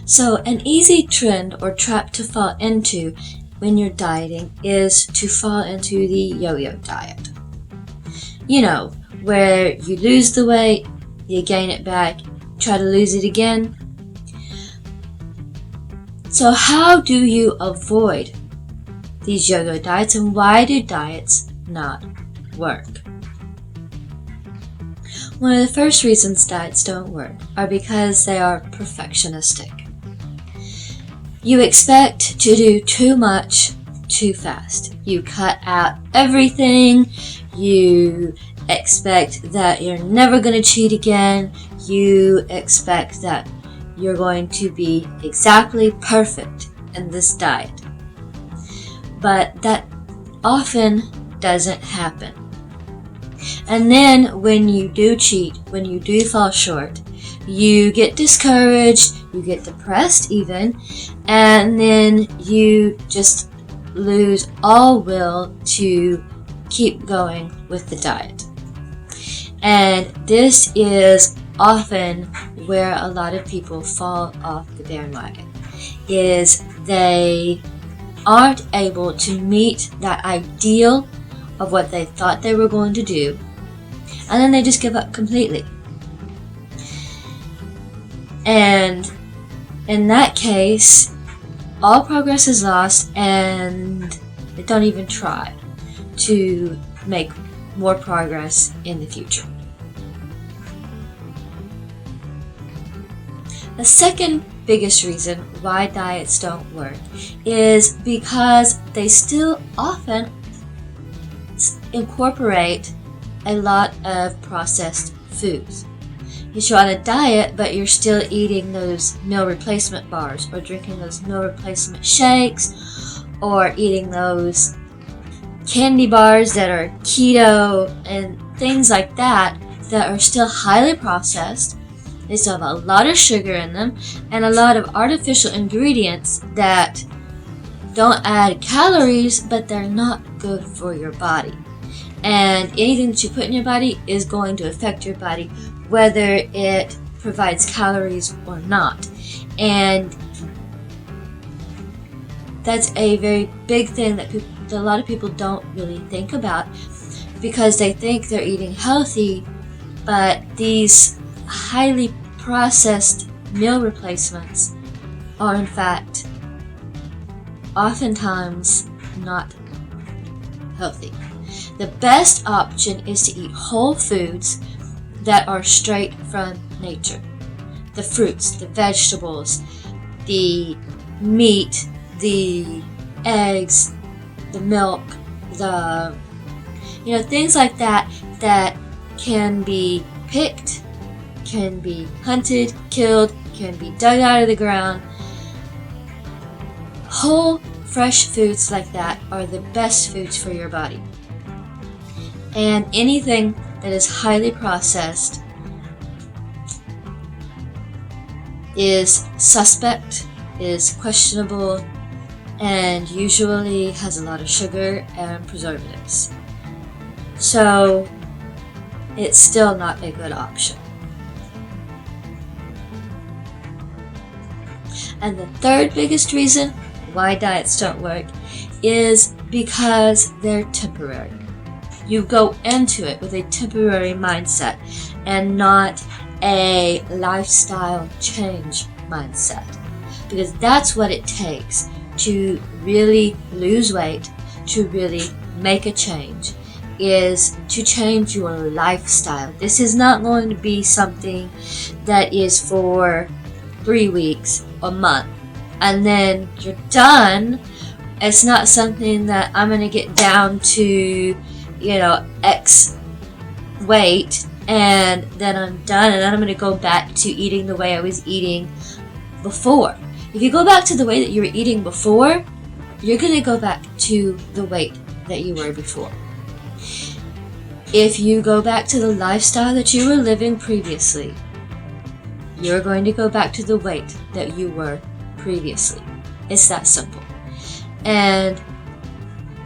So an easy trend or trap to fall into when you're dieting is to fall into the yo-yo diet. You know, where you lose the weight, you gain it back, try to lose it again. So how do you avoid these yo-yo diets, and why do diets not work? One of the first reasons diets don't work are because they are perfectionistic. You expect to do too much too fast. You cut out everything. You expect that you're never going to cheat again. You expect that you're going to be exactly perfect in this diet. But that often doesn't happen. And then when you do cheat, when you do fall short, you get discouraged, you get depressed even, and then you just lose all will to keep going with the diet. And this is often where a lot of people fall off the bandwagon, is they aren't able to meet that ideal of what they thought they were going to do, and then they just give up completely. And in that case, all progress is lost, and they don't even try to make more progress in the future. The second biggest reason why diets don't work is because they still often incorporate a lot of processed foods. You're on a diet, but you're still eating those meal replacement bars, or drinking those meal replacement shakes, or eating those candy bars that are keto and things like that are still highly processed. They still have a lot of sugar in them and a lot of artificial ingredients that don't add calories, but they're not good for your body. And anything that you put in your body is going to affect your body, whether it provides calories or not. And that's a very big thing that a lot of people don't really think about, because they think they're eating healthy, but these highly processed meal replacements are in fact oftentimes not healthy. The best option is to eat whole foods that are straight from nature. The fruits, the vegetables, the meat, the eggs, the milk, things like that can be picked, can be hunted, killed, can be dug out of the ground. Whole, fresh foods like that are the best foods for your body. And anything that is highly processed is suspect, is questionable, and usually has a lot of sugar and preservatives. So it's still not a good option. And the third biggest reason why diets don't work is because they're temporary. You go into it with a temporary mindset and not a lifestyle change mindset, because that's what it takes to really lose weight, to really make a change, is to change your lifestyle. This is not going to be something that is for 3 weeks, a month, and then you're done. It's not something that I'm going to get down to X weight and then I'm done, and then I'm going to go back to eating the way I was eating before. If you go back to the way that you were eating before, you're going to go back to the weight that you were before. If you go back to the lifestyle that you were living previously, you're going to go back to the weight that you were previously. It's that simple. And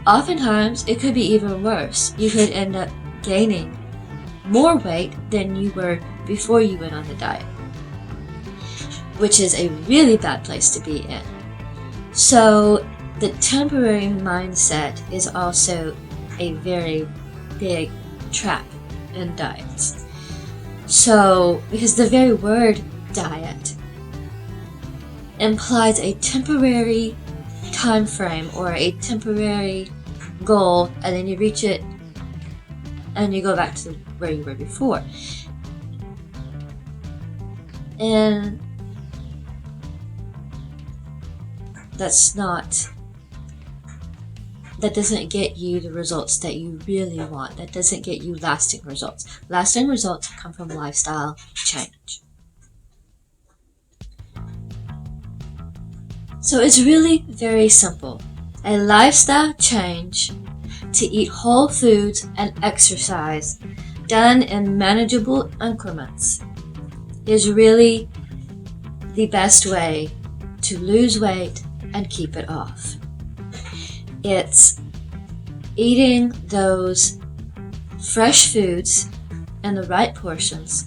oftentimes, it could be even worse. You could end up gaining more weight than you were before you went on the diet. which is a really bad place to be in. So the temporary mindset is also a very big trap in diets. So, because the very word diet implies a temporary time frame or a temporary goal, and then you reach it and you go back to where you were before. And that doesn't get you the results that you really want. That doesn't get you lasting results. Lasting results come from lifestyle change. So it's really very simple. A lifestyle change to eat whole foods and exercise done in manageable increments is really the best way to lose weight and keep it off. It's eating those fresh foods in the right portions,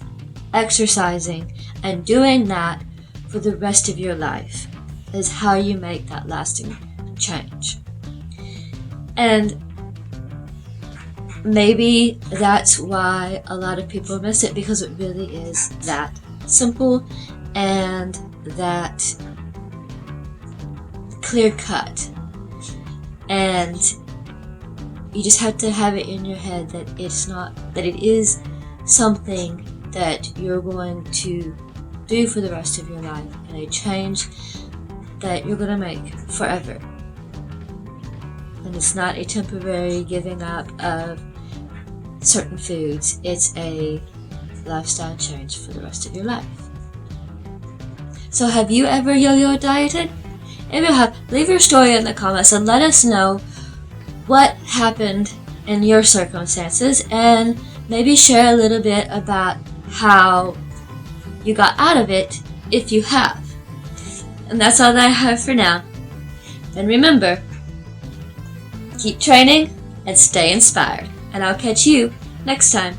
exercising, and doing that for the rest of your life is how you make that lasting change. And maybe that's why a lot of people miss it, because it really is that simple and that clear cut. And you just have to have it in your head that it is something that you're going to do for the rest of your life, and a change that you're going to make forever. And it's not a temporary giving up of certain foods. It's a lifestyle change for the rest of your life. So have you ever yo-yo dieted? If you have, leave your story in the comments and let us know what happened in your circumstances, and maybe share a little bit about how you got out of it if you have. And that's all that I have for now. And remember, keep training and stay inspired. And I'll catch you next time.